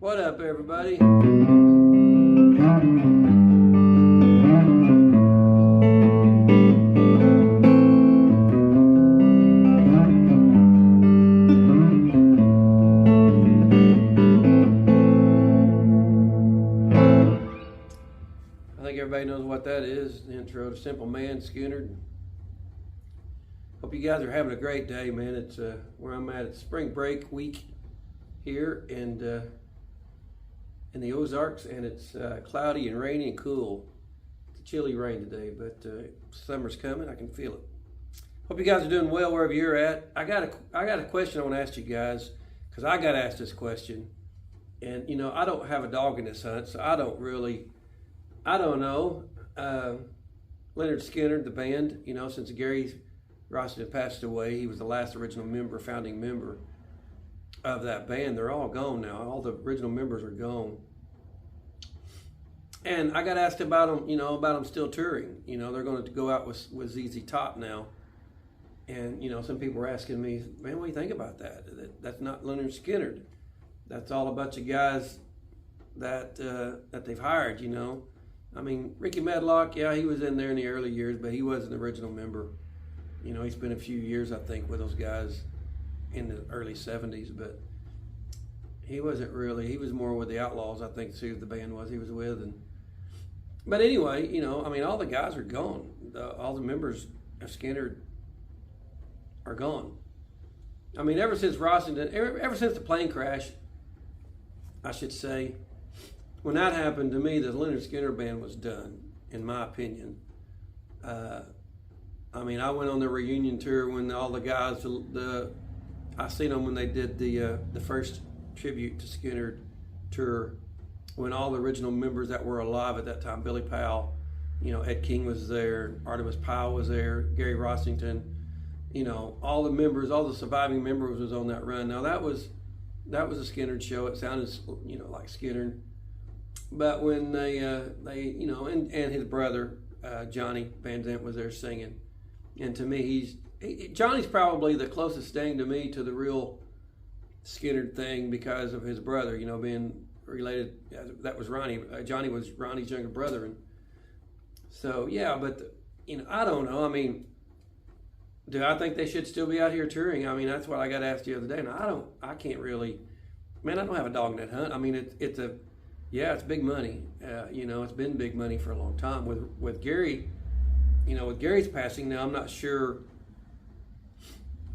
What up, everybody? I think everybody knows what that is. The intro to Simple Man, Skynyrd. Hope you guys are having a great day, man. It's where I'm at. It's spring break week here in the Ozarks, and it's cloudy and rainy and cool. It's a chilly rain today, but summer's coming. I can feel it. Hope you guys are doing well wherever you're at. I got a question I want to ask you guys, because I got asked this question, and I don't have a dog in this hunt, so I don't know. Lynyrd Skynyrd, the band, since Gary Rossington passed away, he was the last original founding member of that band. They're all gone now. All the original members are gone. And I got asked about them, about them still touring. They're going to go out with ZZ Top now. And, some people were asking me, man, what do you think about that? That's not Lynyrd Skynyrd. That's all a bunch of guys that they've hired, I mean, Ricky Medlock, yeah, he was in there in the early years, but he wasn't an original member. He spent a few years, I think, with those guys in the early 70s, but he wasn't really. He was more with the Outlaws, I think, too, the band he was with. But anyway, all the guys are gone. All the members of Skynyrd are gone. I mean, ever since Rossington, ever since the plane crash, I should say, when that happened, to me, the Lynyrd Skynyrd band was done, in my opinion. I went on the reunion tour when all the guys, I seen them when they did the first tribute to Skynyrd tour, when all the original members that were alive at that time, Billy Powell, Ed King was there, Artemis Powell was there, Gary Rossington, all the members, all the surviving members was on that run. Now that was a Skynyrd show. It sounded, like Skynyrd. But when they and his brother, Johnny Van Zant was there singing. And to me, Johnny's probably the closest thing to me to the real Skynyrd thing because of his brother, being related. That was Ronnie. Johnny was Ronnie's younger brother. And so, yeah, but, I don't know. Do I think they should still be out here touring? That's what I got asked the other day. And I can't really, I don't have a dog in that hunt. It's big money. It's been big money for a long time. With Gary, with Gary's passing now, I'm not sure,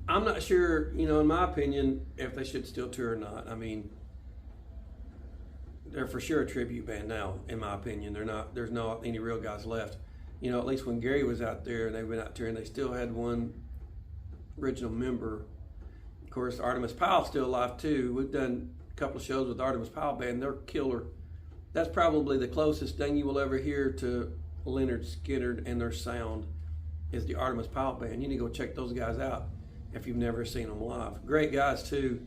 in my opinion, if they should still tour or not. They're for sure a tribute band now, in my opinion. There's not any real guys left. At least when Gary was out there and they went out touring, they still had one original member. Of course, Artemis Powell's still alive too. We've done a couple of shows with Artemis Powell band. They're killer. That's probably the closest thing you will ever hear to Lynyrd Skynyrd and their sound is the Artemis Powell band. You need to go check those guys out if you've never seen them live. Great guys too,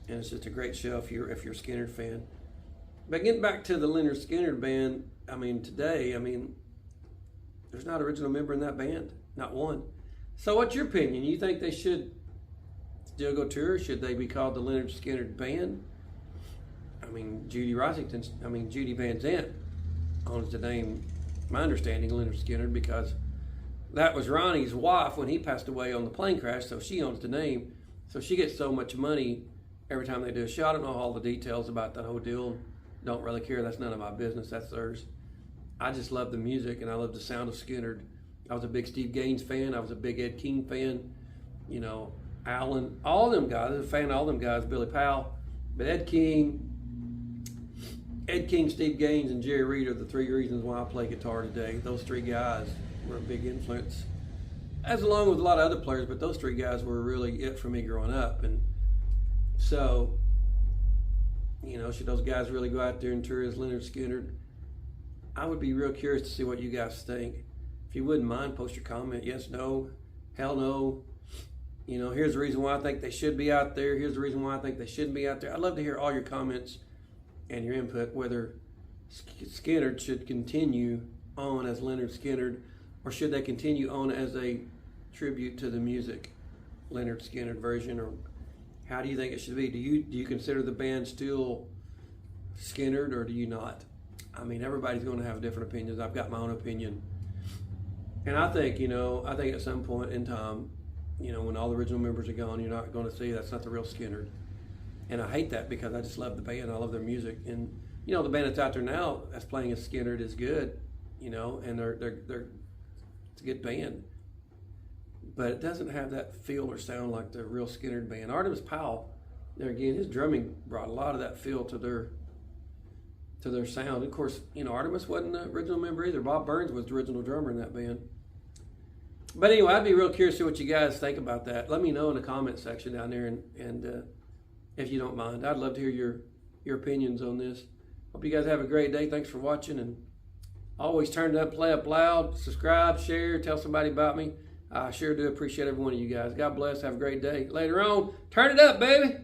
and it's just a great show if you're a Skynyrd fan. But getting back to the Lynyrd Skynyrd band, today, there's not an original member in that band, not one. So what's your opinion? You think they should still go tour? Should they be called the Lynyrd Skynyrd band? Judy Van Zant owns the name, my understanding, Lynyrd Skynyrd, because that was Ronnie's wife when he passed away on the plane crash, so she owns the name. So she gets so much money every time they do a show. I don't know all the details about that whole deal. Don't really care. That's none of my business. That's theirs. I just love the music, and I love the sound of Skynyrd. I was a big Steve Gaines fan. I was a big Ed King fan. Alan, all them guys. I was a fan of all them guys, Billy Powell. But Ed King, Steve Gaines, and Jerry Reed are the three reasons why I play guitar today. Those three guys were a big influence, as along with a lot of other players, but those three guys were really it for me growing up. And so, should those guys really go out there and tour as Lynyrd Skynyrd? I would be real curious to see what you guys think. If you wouldn't mind, post your comment. Yes, no, hell no. Here's the reason why I think they should be out there. Here's the reason why I think they shouldn't be out there. I'd love to hear all your comments and your input, whether Skynyrd should continue on as Lynyrd Skynyrd, or should they continue on as a tribute to the music, Lynyrd Skynyrd version, or how do you think it should be? Do you consider the band still Skynyrd or do you not? I mean, everybody's going to have different opinions. I've got my own opinion. And I think, I think at some point in time, when all the original members are gone, you're not going to see that's not the real Skynyrd. And I hate that because I just love the band. I love their music. And, the band that's out there now that's playing as Skynyrd is good, and they're it's a good band. But it doesn't have that feel or sound like the real Skynyrd band. Artemis Powell, there again, his drumming brought a lot of that feel to their sound. Of course, Artemis wasn't the original member either. Bob Burns was the original drummer in that band. But anyway, I'd be real curious to see what you guys think about that. Let me know in the comment section down there, and if you don't mind, I'd love to hear your opinions on this. Hope you guys have a great day. Thanks for watching, and always turn it up, play up loud, subscribe, share, tell somebody about me. I sure do appreciate every one of you guys. God bless. Have a great day. Later on, turn it up, baby.